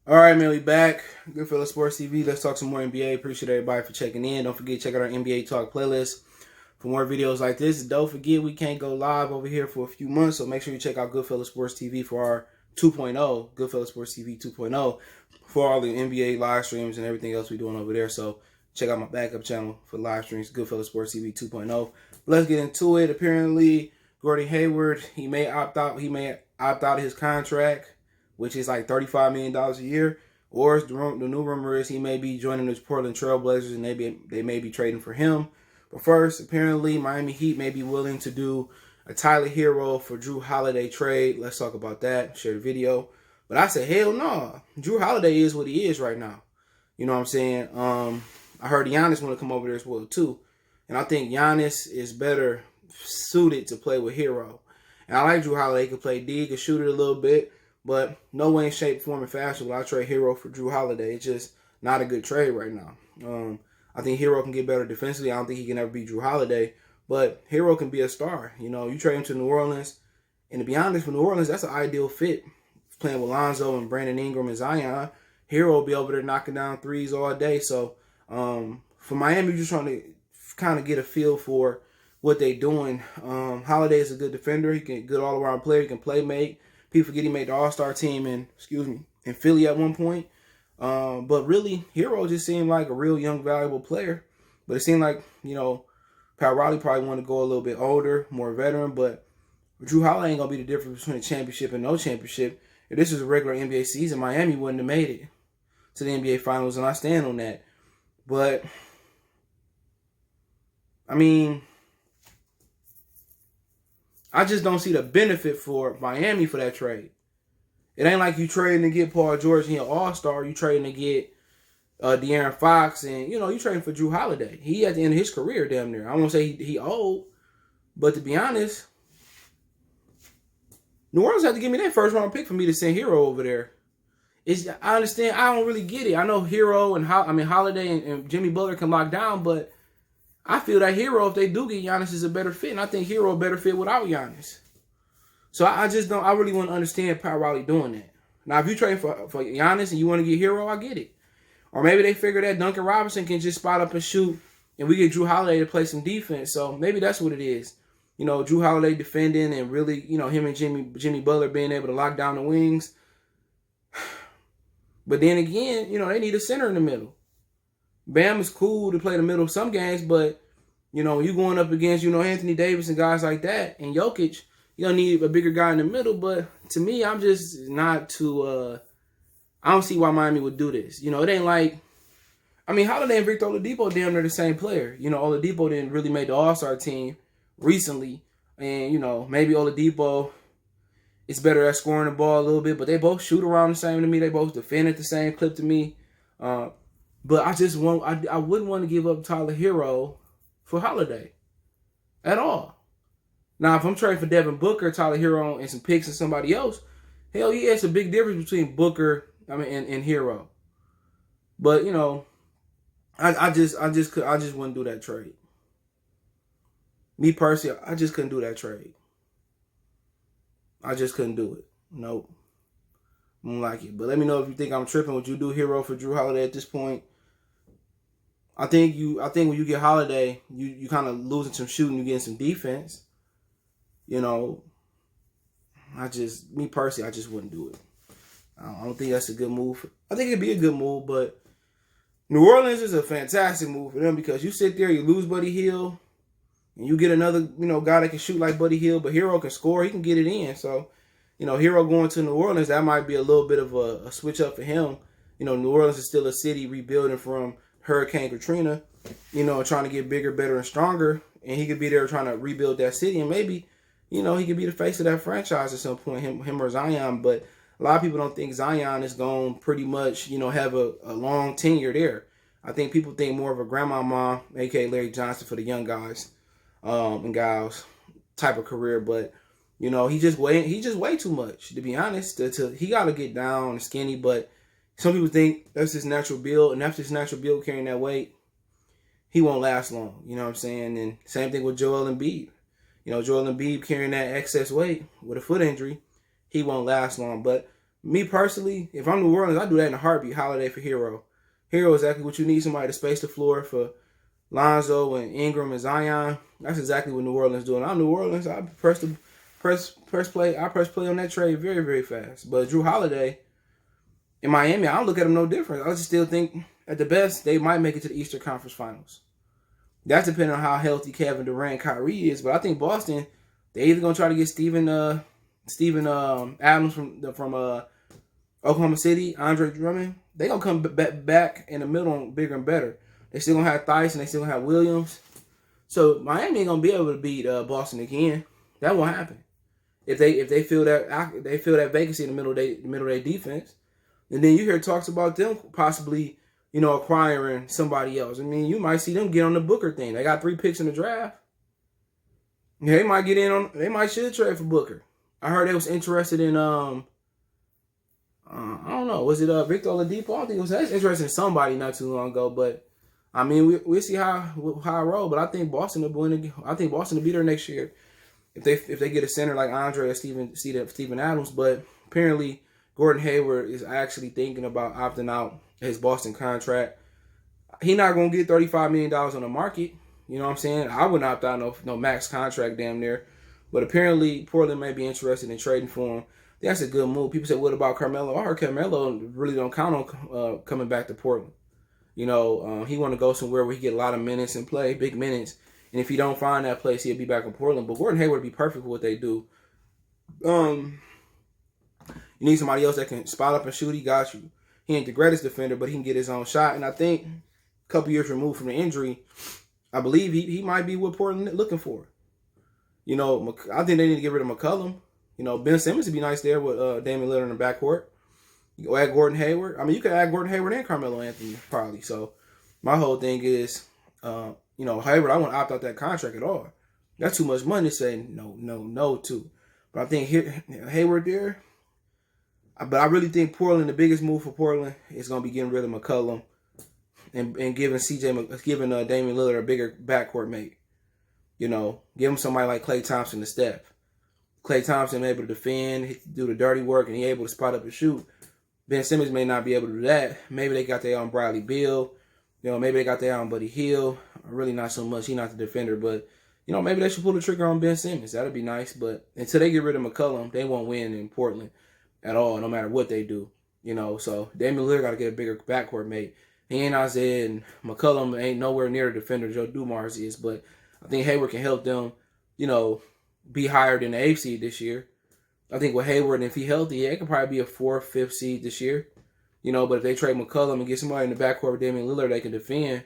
All right, man, we back. Goodfellas Sports TV. Let's talk some more NBA. Appreciate everybody for checking in. Don't forget to check out our NBA Talk playlist for more videos like this. Don't forget we can't go live over here for a few months, so make sure you check out Goodfellas Sports TV for our 2.0, Goodfellas Sports TV 2.0, for all the NBA live streams and everything else we're doing over there. So check out my backup channel for live streams, Goodfellas Sports TV 2.0. Let's get into it. Apparently, Gordon Hayward, he may opt out. He may opt out of his contract, which is like $35 million a year. Or the new rumor is he may be joining the Portland Trailblazers and they may be trading for him. But first, apparently, Miami Heat may be willing to do a Tyler Herro for Jrue Holiday trade. Let's talk about that. Share the video. But I said, hell no. Jrue Holiday is what he is right now. You know what I'm saying? I heard Giannis want to come over there as well, too. And I think Giannis is better suited to play with Herro. And I like Jrue Holiday. He can play D, he can shoot it a little bit. But no way in shape, form, and fashion will I trade Herro for Jrue Holiday. It's just not a good trade right now. I think Herro can get better defensively. I don't think he can ever be Jrue Holiday. But Herro can be a star. You know, you trade him to New Orleans. And to be honest, for New Orleans, that's an ideal fit. Playing with Lonzo and Brandon Ingram and Zion, Herro will be over there knocking down threes all day. So for Miami, just trying to kind of get a feel for what they're doing. Holiday is a good defender. He can good all-around player. He can play make. People forget he made the All-Star team in Philly at one point. But really, Herro just seemed like a real young, valuable player. But it seemed like, Pat Riley probably wanted to go a little bit older, more veteran. But Jrue Holiday ain't going to be the difference between a championship and no championship. If this was a regular NBA season, Miami wouldn't have made it to the NBA Finals, and I stand on that. But, I just don't see the benefit for Miami for that trade. It ain't like you trading to get Paul George and an All-Star. You trading to get De'Aaron Fox and, you trading for Jrue Holiday. He at the end of his career damn near. I won't say he old, but to be honest, New Orleans had to give me that first-round pick for me to send Herro over there. I understand. I don't really get it. I know Herro and Holiday and Jimmy Butler can lock down, but I feel that Herro, if they do get Giannis, is a better fit. And I think Herro a better fit without Giannis. So I just don't, I really want to understand Pat Riley doing that. Now, if you trade for Giannis and you want to get Herro, I get it. Or maybe they figure that Duncan Robinson can just spot up and shoot and we get Jrue Holiday to play some defense. So maybe that's what it is. Jrue Holiday defending and really, him and Jimmy Butler being able to lock down the wings. But then again, they need a center in the middle. Bam is cool to play in the middle of some games, but, you going up against, Anthony Davis and guys like that, and Jokic, you don't need a bigger guy in the middle. But to me, I'm just not too, I don't see why Miami would do this. It ain't like, Holiday and Victor Oladipo damn near the same player. Oladipo didn't really make the All-Star team recently, and, maybe Oladipo is better at scoring the ball a little bit, but they both shoot around the same to me. They both defend at the same clip to me. But I wouldn't want to give up Tyler Herro for Holiday at all. Now, if I'm trading for Devin Booker, Tyler Herro, and some picks and somebody else, hell yeah, it's a big difference between Booker, and Herro. But I just wouldn't do that trade. Me personally, I just couldn't do that trade. I just couldn't do it. Nope. I don't like it. But let me know if you think I'm tripping. Would you do Herro for Jrue Holiday at this point? I think when you get Holiday, you kind of losing some shooting, you getting some defense. Me personally, I just wouldn't do it. I don't think that's a good move. I think it'd be a good move, but New Orleans is a fantastic move for them because you sit there, you lose Buddy Hield, and you get another, guy that can shoot like Buddy Hield, but Herro can score, he can get it in. So, Herro going to New Orleans, that might be a little bit of a switch up for him. New Orleans is still a city rebuilding from Hurricane Katrina, trying to get bigger, better, and stronger. And he could be there trying to rebuild that city. And maybe, he could be the face of that franchise at some point, him or Zion. But a lot of people don't think Zion is going to pretty much, have a long tenure there. I think people think more of a grandmama, a.k.a. Larry Johnson, for the young guys and gals type of career. But, he just way too much, to be honest. He got to get down and skinny, but some people think that's his natural build, and after his natural build carrying that weight, he won't last long. You know what I'm saying? And same thing with Joel Embiid. Joel Embiid carrying that excess weight with a foot injury, he won't last long. But Me personally, if I'm New Orleans, I do that in a heartbeat. Holiday for Herro. Herro is exactly what you need. Somebody to space the floor for Lonzo and Ingram and Zion. That's exactly what New Orleans doing. I'm New Orleans. I press play. I press play on that trade very, very fast. But Jrue Holiday in Miami, I don't look at him no different. I just still think at the best they might make it to the Eastern Conference Finals. That's depending on how healthy Kevin Durant, Kyrie is. But I think Boston, they either gonna try to get Steven Adams from Oklahoma City, Andre Drummond. They gonna come back in the middle bigger and better. They still gonna have Theis and they still gonna have Williams. So Miami ain't gonna be able to beat Boston again. That won't happen. If they feel that vacancy in the middle of their defense, and then you hear talks about them possibly, acquiring somebody else. I mean, you might see them get on the Booker thing. They got 3 picks in the draft. They might get in on. They might should trade for Booker. I heard they was interested in I don't know. Was it Victor Oladipo? I think it was interested in somebody not too long ago. But I mean, we'll see how I roll. But I think Boston will win. I think Boston will be there next year if they get a center like Andre or Steven Adams. But apparently Gordon Hayward is actually thinking about opting out his Boston contract. He's not gonna get $35 million on the market. You know what I'm saying? I wouldn't opt out no max contract damn near. But apparently Portland may be interested in trading for him. That's a good move. People say, what about Carmelo? I heard Carmelo really don't count on coming back to Portland. He want to go somewhere where he get a lot of minutes and play big minutes. And if he don't find that place, he'll be back in Portland. But Gordon Hayward would be perfect for what they do. You need somebody else that can spot up and shoot. He got you. He ain't the greatest defender, but he can get his own shot. And I think a couple years removed from the injury, I believe he might be what Portland looking for. I think they need to get rid of McCollum. Ben Simmons would be nice there with Damian Lillard in the backcourt. You go add Gordon Hayward. I mean, you could add Gordon Hayward and Carmelo Anthony probably. So my whole thing is, Hayward, I won't opt out that contract at all. That's too much money to say no to. But I think Hayward there. But I really think Portland, the biggest move for Portland is going to be getting rid of McCollum and giving Damian Lillard a bigger backcourt mate. Give him somebody like Klay Thompson to Steph. Klay Thompson able to defend, do the dirty work, and he able to spot up and shoot. Ben Simmons may not be able to do that. Maybe they got their own Bradley Beal. Maybe they got their own Buddy Hield. Really not so much. He's not the defender, but maybe they should pull the trigger on Ben Simmons. That'd be nice. But until they get rid of McCollum, they won't win in Portland at all, no matter what they do. So Damian Lillard got to get a bigger backcourt mate. He ain't Isaiah, and McCollum ain't nowhere near the defender Joe Dumars is, but I think Hayward can help them, be higher than the 8th seed this year. I think with Hayward, if he's healthy, it could probably be a 4th, 5th seed this year. But if they trade McCollum and get somebody in the backcourt with Damian Lillard they can defend,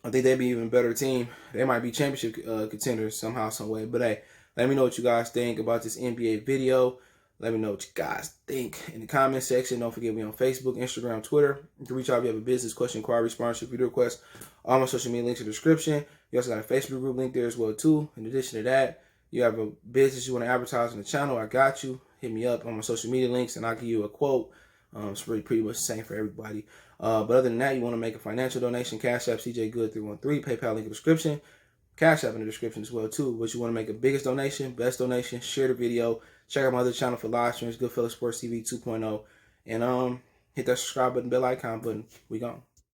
I think they'd be an even better team. They might be championship contenders somehow, some way. But hey, let me know what you guys think about this NBA video. Let me know what you guys think in the comment section. Don't forget me on Facebook, Instagram, Twitter. You can reach out if you have a business question, inquiry, sponsorship, video request. All my social media links in the description. You also got a Facebook group link there as well too. In addition to that, you have a business you want to advertise on the channel, I got you. Hit me up on my social media links and I'll give you a quote. It's pretty much the same for everybody. But other than that, you want to make a financial donation, Cash App CJGood313, PayPal link in the description. Cash App in the description as well too. But you want to make a biggest donation, best donation, share the video. Check out my other channel for live streams, Goodfellas Sports TV 2.0. And hit that subscribe button, bell icon button. We gone.